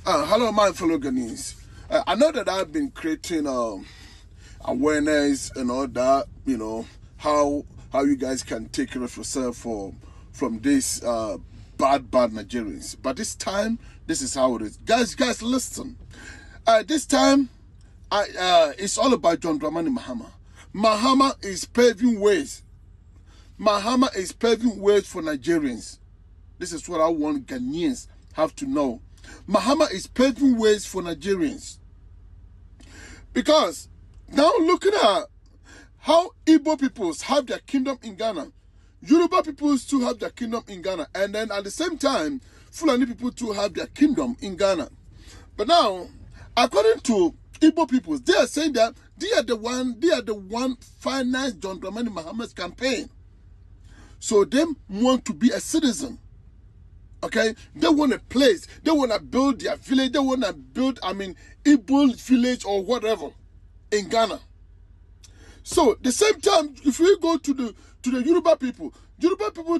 Hello, my fellow Ghanaians. I know that I've been creating awareness and all that. You know how you guys can take care of yourself from these bad Nigerians. But this time, this is how it is, guys. Listen. This time, it's all about John Dramani Mahama. Mahama is paving ways. Mahama is paving ways for Nigerians. This is what I want Ghanaians have to know. Mahama is paving ways for Nigerians. Because now looking at how Igbo peoples have their kingdom in Ghana, Yoruba peoples too have their kingdom in Ghana, and then at the same time, Fulani people too have their kingdom in Ghana. But now, according to Igbo peoples, they are saying that they are the one financed John Dramani Mahama's campaign. So they want to be a citizen. Okay, they want a place, they want to build their village, they want to build, Igbo village or whatever in Ghana. So the same time, if we go to the Yoruba people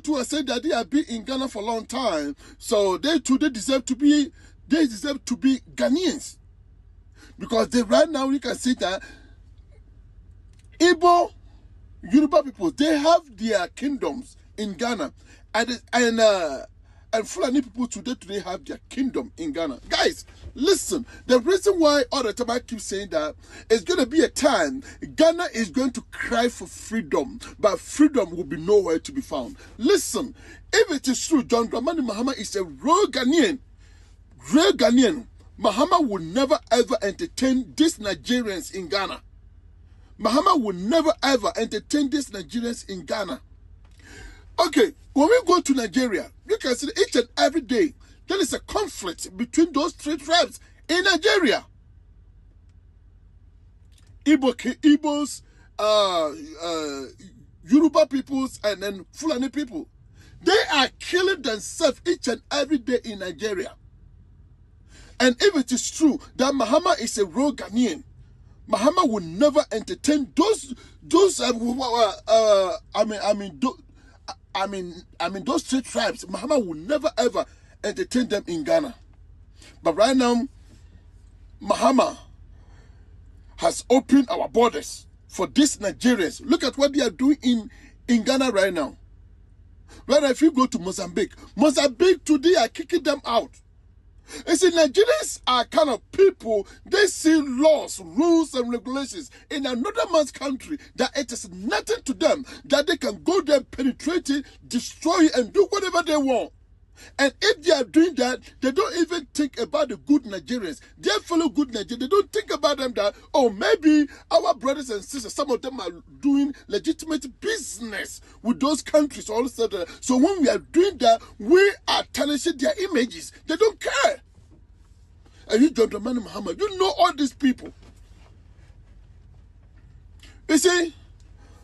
too are saying that they have been in Ghana for a long time, so they deserve to be Ghanaians, because right now you can see that Igbo Yoruba people, they have their kingdoms in Ghana, and Fulani people today have their kingdom in Ghana. Guys, listen, the reason why all the time I keep saying that it's going to be a time Ghana is going to cry for freedom, but freedom will be nowhere to be found. Listen, if it is true, John Dramani Mahama is a real Ghanaian, Mahama will never ever entertain these Nigerians in Ghana. Mahama will never ever entertain these Nigerians in Ghana. Okay, when we go to Nigeria, you can see each and every day there is a conflict between those three tribes in Nigeria. Igbos, Yoruba peoples, and then Fulani people. They are killing themselves each and every day in Nigeria. And if it is true that Mahama is a real Ghanaian, Mahama will never entertain those three tribes. Mahama will never ever entertain them in Ghana. But right now, Mahama has opened our borders for these Nigerians. Look at what they are doing in Ghana right now. Right now, if you go to Mozambique today are kicking them out. You see, Nigerians are kind of people, they see laws, rules, and regulations in another man's country that it is nothing to them, that they can go there, penetrate it, destroy it, and do whatever they want. And if they are doing that, they don't even think about the good Nigerians. Their fellow good Nigerians, they don't think about them that, oh, maybe our brothers and sisters, some of them are doing legitimate business with those countries all of a sudden. So when we are doing that, we are tarnishing their images. They don't care. And you, John Dramani Mahama, you know all these people. You see,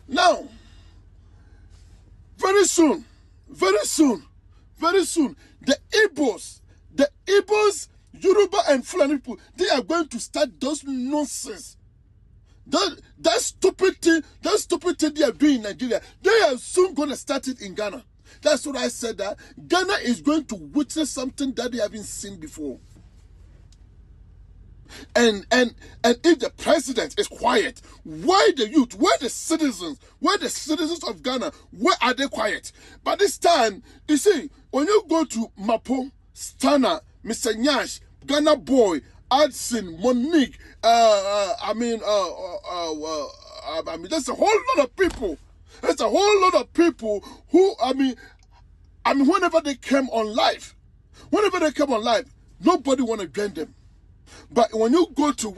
now, very soon, the Igbos, Yoruba, and Fulani people, they are going to start those nonsense. That stupid thing they are doing in Nigeria, they are soon going to start it in Ghana. That's what I said, that Ghana is going to witness something that they haven't seen before. And if the president is quiet, why the youth, where the citizens of Ghana, where are they quiet? But this time, you see, when you go to Mapo, Stana, Mr. Nyash, Ghana Boy, Adson, Monique, there's a whole lot of people. There's a whole lot of people who, whenever they came on live, nobody want to join them. But when you go to,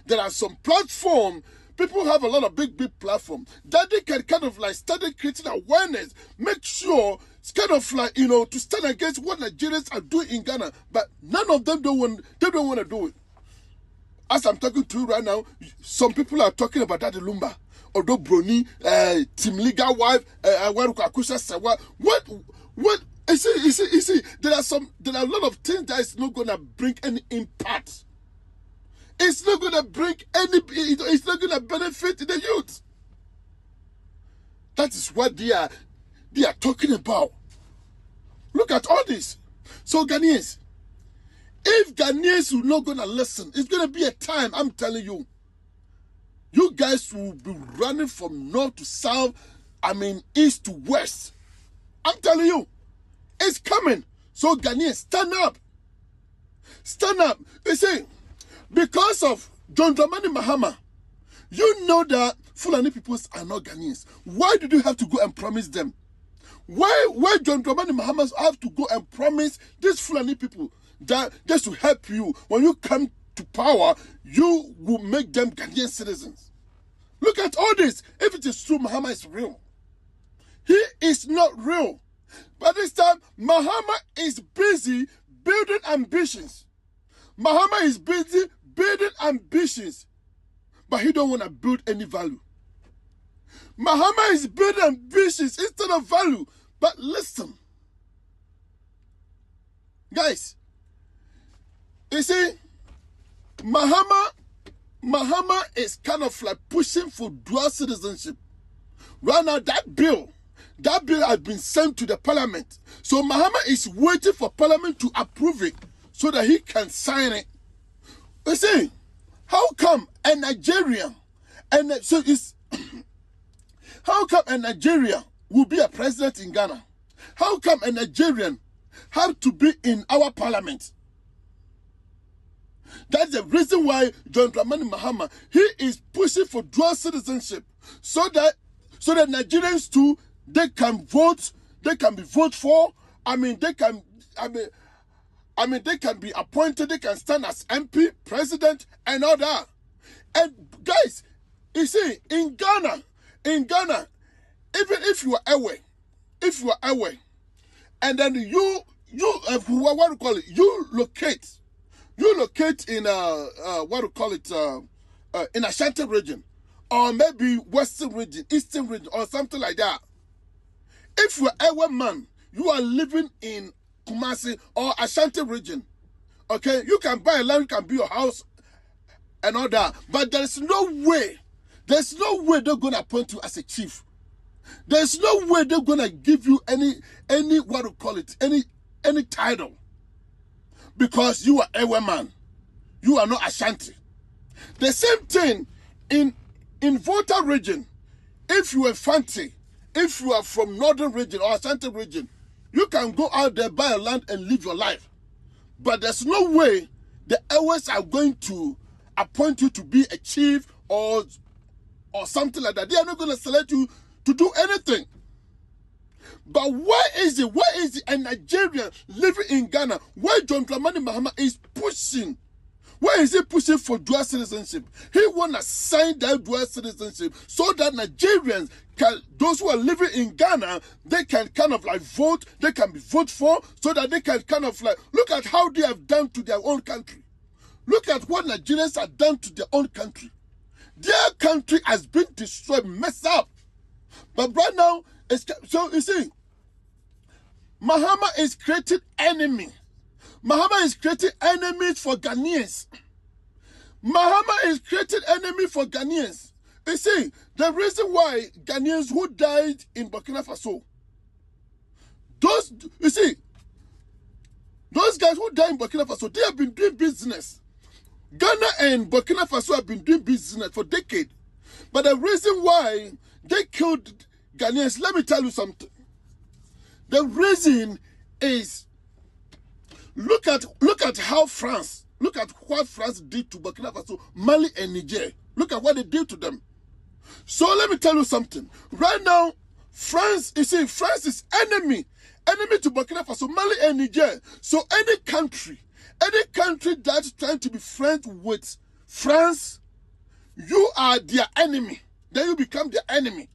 there are some platforms, people have a lot of big platforms that they can kind of like start creating awareness, make sure it's kind of like, to stand against what Nigerians are doing in Ghana. But none of them don't want to do it. As I'm talking to you right now, some people are talking about that Lumba, Odo Broni, Tim Liga wife, Accusations. What? You see, there are a lot of things that is not gonna bring any impact. It's not gonna bring it's not gonna benefit the youth. That is what they are talking about. Look at all this. So Ghanaians, if if Ghanaians are not gonna listen, it's gonna be a time, I'm telling you. You guys will be running from north to south, east to west. I'm telling you, it's coming. So Ghanaians, stand up. Stand up. You see, because of John Dramani Mahama, you know that Fulani peoples are not Ghanaians. Why did you have to go and promise them? Why John Dramani Mahama have to go and promise these Fulani people that just to help you? When you come to power, you will make them Ghanaian citizens. Look at all this. If it is true, Mahama is real. He is not real. By this time, Mahama is busy building ambitions. Mahama is busy building ambitions, but he don't want to build any value. Mahama is building ambitions instead of value. But listen, guys, you see, Mahama is kind of like pushing for dual citizenship. Right now, that bill has been sent to the parliament. So Mahama is waiting for parliament to approve it so that he can sign it. You see, how come a Nigerian, how come a Nigerian will be a president in Ghana? How come a Nigerian have to be in our parliament? That's the reason why John Dramani Mahama, he is pushing for dual citizenship so that Nigerians too, they can vote, they can be voted for. They can be appointed, they can stand as MP, president, and all that. And guys, you see, in Ghana, even if you are away, and then you locate in in Ashanti region, or maybe Western region, Eastern region, or something like that. If you are away man, you are living in Kumasi or Ashanti region, okay, you can buy a land, you can build your house and all that, but there's no way they're gonna appoint you as a chief. There's no way they're gonna give you any title, because you are a man, you are not Ashanti. The same thing in Volta region. If you are Fanti, if you are from northern region or Ashanti region, you can go out there, buy a land and live your life. But there's no way the Ewas are going to appoint you to be a chief or something like that. They are not going to select you to do anything. But why is it a Nigerian living in Ghana, where John Dramani Mahama is pushing? Why is he pushing for dual citizenship? He want to sign that dual citizenship so that Nigerians, those who are living in Ghana, they can kind of like vote, they can be voted for, so that they can kind of like, look at how they have done to their own country. Look at what Nigerians have done to their own country. Their country has been destroyed, messed up. But right now, so you see, Mahama is creating enemies. Mahama is creating enemies for Ghanaians. Mahama is creating enemies for Ghanaians. You see, the reason why Ghanaians who died in Burkina Faso, those guys who died in Burkina Faso, they have been doing business. Ghana and Burkina Faso have been doing business for decades. But the reason why they killed Ghanaians, let me tell you something. The reason is, look at what France did to Burkina Faso, Mali, and Niger. Look at what they did to them. So let me tell you something. Right now, France is enemy to Burkina Faso, Mali, and Niger. So any country that's trying to be friends with France, you are their enemy. Then you become their enemy.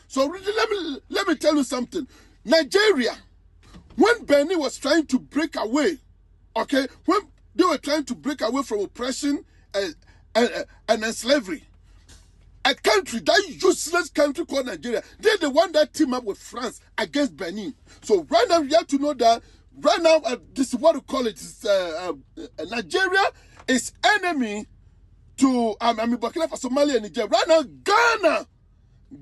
So really, let me tell you something. Nigeria, when Benin was trying to break away, okay, when they were trying to break away from oppression and slavery, a country, that useless country called Nigeria, they're the one that teamed up with France against Benin. So right now, you have to know that right now, this is what we call it. Nigeria is enemy to Burkina Faso, Mali, and Niger. Right now,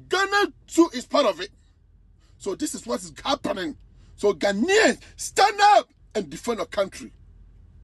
Ghana too is part of it. So this is what is happening. So Ghanaians, stand up and defend your country.